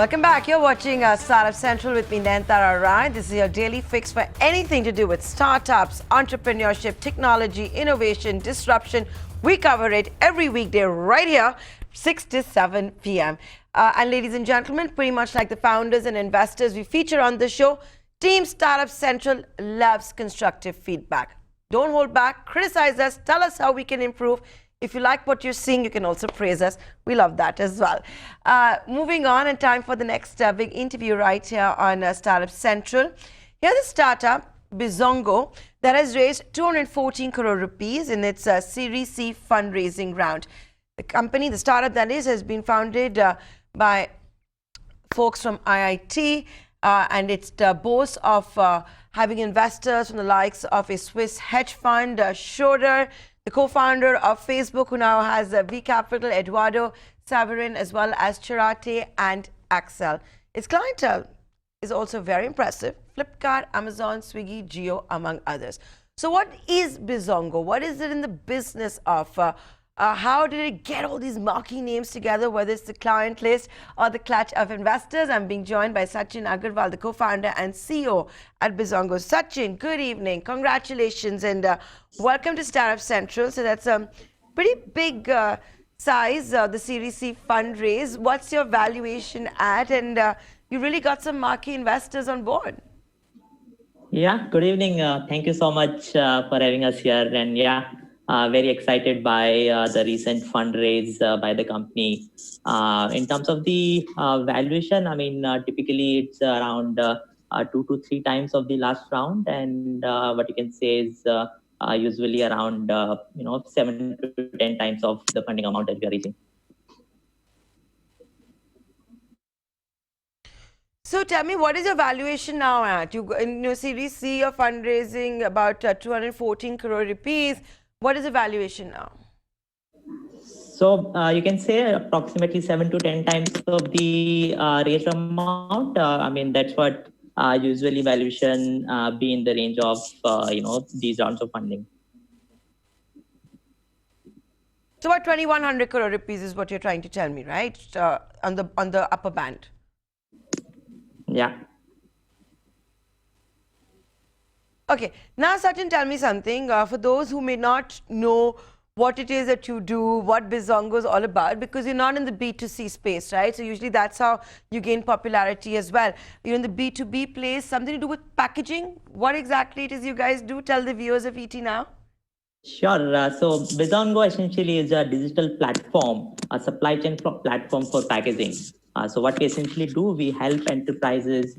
Welcome back. You're watching Startup Central with me, Nayantara Rai. This is your daily fix for anything to do with startups, entrepreneurship, technology, innovation, disruption. We cover it every weekday right here, 6 to 7 p.m. And ladies and gentlemen, pretty much like the founders and investors we feature on the show, Team Startup Central loves constructive feedback. Don't hold back, criticize us, tell us how we can improve. If you like what you're seeing, you can also praise us. We love that as well. Moving on, and time for the next big interview right here on Startup Central. Here's a startup, Bizongo, that has raised 214 crore rupees in its Series C fundraising round. The company, the startup that is, has been founded by folks from IIT, and it boasts of having investors from the likes of a Swiss hedge fund, Schroeder, the co-founder of Facebook, who now has V Capital, Eduardo Saverin, as well as Charate and Axel. Its clientele is also very impressive: Flipkart, Amazon, Swiggy, Jio, among others. So what is Bizongo? What is it in the business of? How did it get all these marquee names together, whether it's the client list or the clutch of investors? I'm being joined by Sachin Agarwal, the co-founder and CEO at Bizongo. Sachin, good evening. Congratulations and welcome to Startup Central. So that's a pretty big size, the Series C fundraise. What's your valuation at? And you really got some marquee investors on board. Yeah, good evening. Thank you so much for having us here. And very excited by the recent fundraise by the company. In terms of the valuation, I mean, typically it's around 2 to 3 times of the last round, and what you can say is usually around 7 to 10 times of the funding amount that we are raising. So tell me, what is your valuation now at? In your Series C, you're fundraising about 214 crore rupees. What is the valuation now? So you can say approximately 7 to 10 times of the raised amount. I mean, that's what usually valuation be in the range of these rounds of funding. So about 2,100 crore rupees is what you're trying to tell me, right? On the upper band. Yeah. Okay. Now, Sachin, tell me something. For those who may not know what it is that you do, what Bizongo is all about, because you're not in the B2C space, right? So usually that's how you gain popularity as well. You're in the B2B place, something to do with packaging. What exactly it is you guys do? Tell the viewers of ET now. Sure. So Bizongo essentially is a digital platform, a supply chain platform for packaging. So what we essentially do, we help enterprises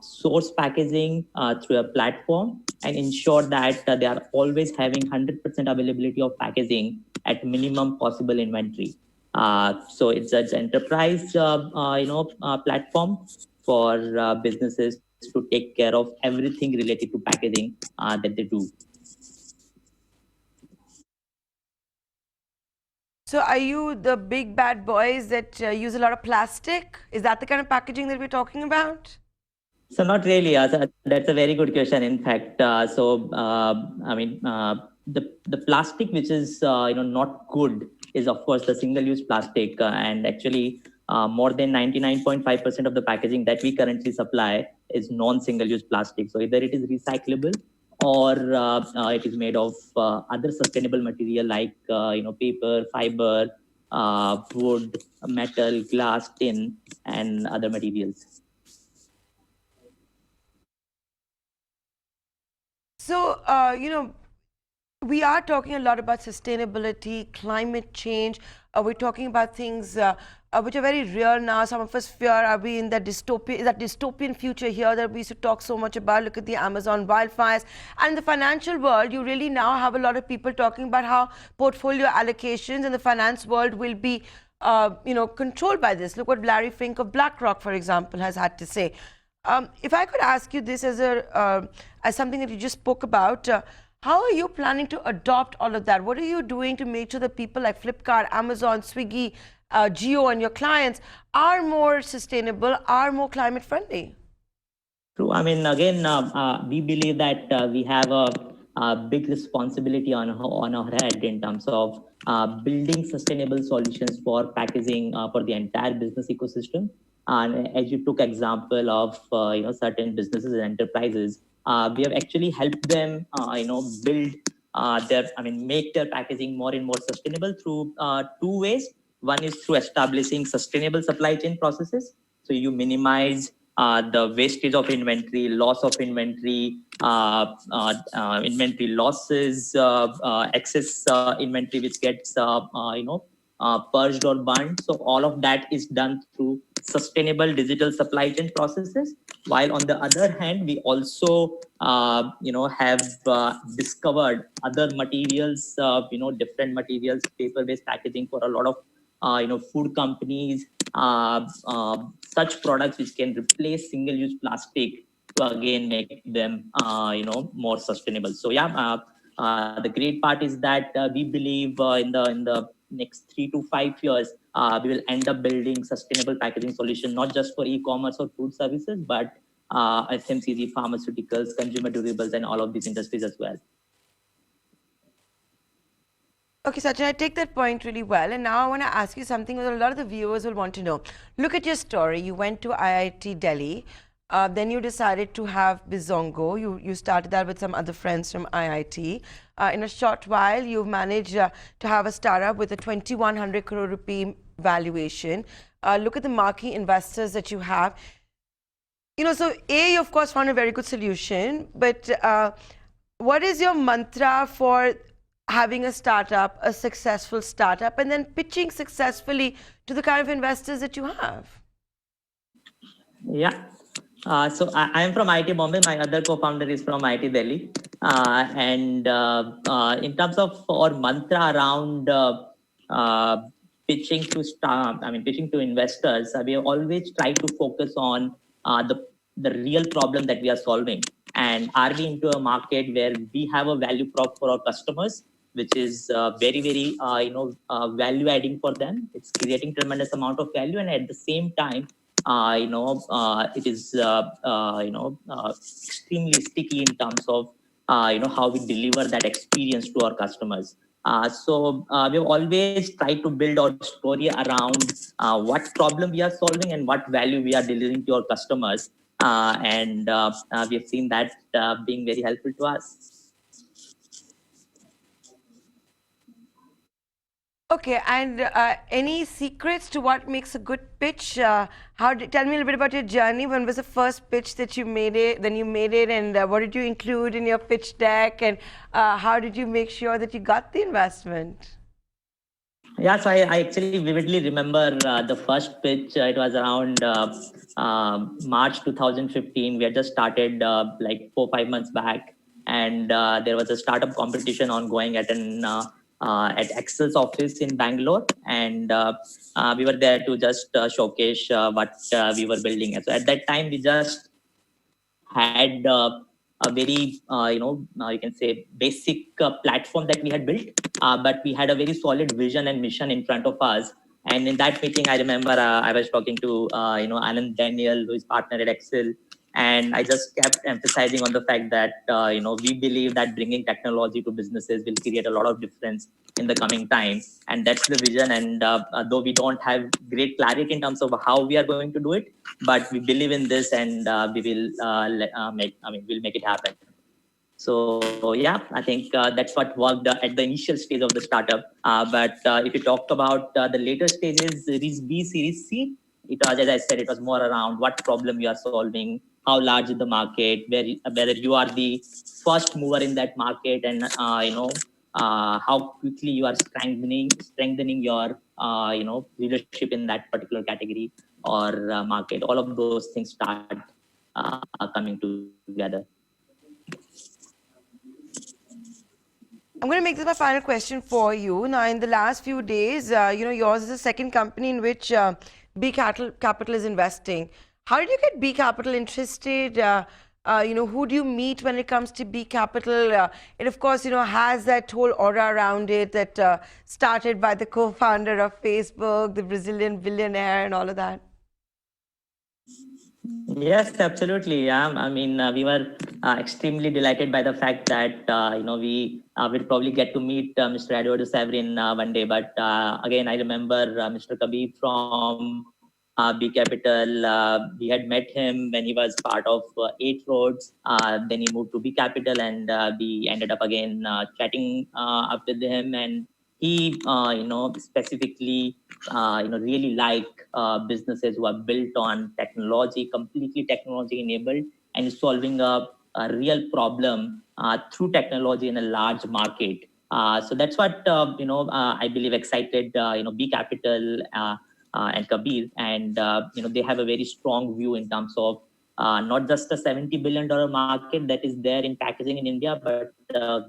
source packaging through a platform and ensure that they are always having 100% availability of packaging at minimum possible inventory. So it's an enterprise, platform for businesses to take care of everything related to packaging that they do. So are you the big bad boys that use a lot of plastic? Is that the kind of packaging that we're talking about? So not really. That's a very good question. In fact, I mean, the plastic which is not good is of course the single-use plastic, and actually more than 99.5% of the packaging that we currently supply is non-single-use plastic. So either it is recyclable or it is made of other sustainable material like paper, fiber, wood, metal, glass, tin, and other materials. So, we are talking a lot about sustainability, climate change. We're talking about things which are very real now. Some of us fear, are we in that dystopian future here that we used to talk so much about? Look at the Amazon wildfires. And in the financial world, you really now have a lot of people talking about how portfolio allocations in the finance world will be controlled by this. Look what Larry Fink of BlackRock, for example, has had to say. If I could ask you this as something that you just spoke about, how are you planning to adopt all of that? What are you doing to make sure that people like Flipkart, Amazon, Swiggy, Jio and your clients are more sustainable, are more climate friendly? True. I mean, again, we believe that we have a big responsibility on our head in terms of building sustainable solutions for packaging for the entire business ecosystem. And as you took example of certain businesses and enterprises, we have actually helped them build make their packaging more and more sustainable through two ways. One is through establishing sustainable supply chain processes. So you minimize the wastage of inventory, loss of inventory, inventory losses, excess inventory which gets purged or burned. So all of that is done through sustainable digital supply chain processes. While on the other hand, we also have discovered other materials, different materials, paper-based packaging for a lot of food companies, such products which can replace single-use plastic to again make them more sustainable. So yeah, the great part is that we believe in the next 3 to 5 years we will end up building sustainable packaging solution not just for e-commerce or food services, but FMCG, pharmaceuticals, consumer durables, and all of these industries as well. Okay, Sachin, I take that point really well. And now I want to ask you something that a lot of the viewers will want to know. Look at your story. You went to IIT Delhi. Then you decided to have Bizongo. You started that with some other friends from IIT. In a short while, you've managed to have a startup with a 2,100 crore rupee valuation. Look at the marquee investors that you have. So you of course found a very good solution. But what is your mantra for having a startup, a successful startup, and then pitching successfully to the kind of investors that you have? Yeah. So I am from IIT Bombay. My other co-founder is from IIT Delhi. And in terms of our mantra around pitching to investors, we have always tried to focus on the real problem that we are solving. And are we into a market where we have a value prop for our customers, which is very, very, value adding for them. It's creating tremendous amount of value. And at the same time, it is, extremely sticky in terms of, how we deliver that experience to our customers. So we've always tried to build our story around what problem we are solving and what value we are delivering to our customers. And we have seen that being very helpful to us. Okay, and any secrets to what makes a good pitch? Tell me a little bit about your journey. When was the first pitch that you made it? Then you made it, and what did you include in your pitch deck? And how did you make sure that you got the investment? Yeah, so I actually vividly remember the first pitch. It was around March 2015. We had just started like 4-5 months back, and there was a startup competition ongoing at Excel's office in Bangalore, and we were there to just showcase what we were building. So at that time, we just had a very, you can say basic platform that we had built, but we had a very solid vision and mission in front of us. And in that meeting, I remember I was talking to, Anand Daniel, who is partner at Excel. And I just kept emphasizing on the fact that, we believe that bringing technology to businesses will create a lot of difference in the coming time. And that's the vision. And though we don't have great clarity in terms of how we are going to do it, but we believe in this, and we will we'll make it happen. So yeah, I think that's what worked at the initial stage of the startup. But if you talk about the later stages, Series B, Series C, it was, as I said, it was more around what problem you are solving, how large is the market, whether you are the first mover in that market, and how quickly you are strengthening your leadership in that particular category or market. All of those things start coming together. I'm going to make this my final question for you. Now, in the last few days, yours is the second company in which B Capital is investing. How did you get B Capital interested? Who do you meet when it comes to B Capital? It, of course, has that whole aura around it that started by the co-founder of Facebook, the Brazilian billionaire, and all of that. Yes, absolutely. Yeah, we were extremely delighted by the fact that we will probably get to meet Mr. Eduardo Saverin one day. But again, I remember Mr. Kabir from B Capital. We had met him when he was part of Eight Roads. Then he moved to B Capital, and we ended up again chatting up with him. And he, specifically, really like businesses who are built on technology, completely technology enabled, and solving a real problem through technology in a large market. So that's what I believe excited B Capital and Kabir, and they have a very strong view in terms of not just a $70 billion market that is there in packaging in India, but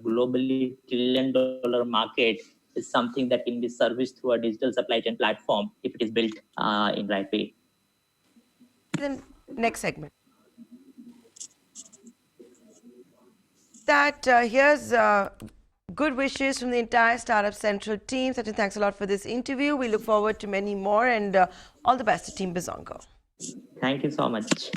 globally $1 trillion market is something that can be serviced through a digital supply chain platform if it is built in right way. Then next segment. That here's good wishes from the entire Startup Central team. Sachin, thanks a lot for this interview. We look forward to many more, and all the best to Team Bizongo. Thank you so much.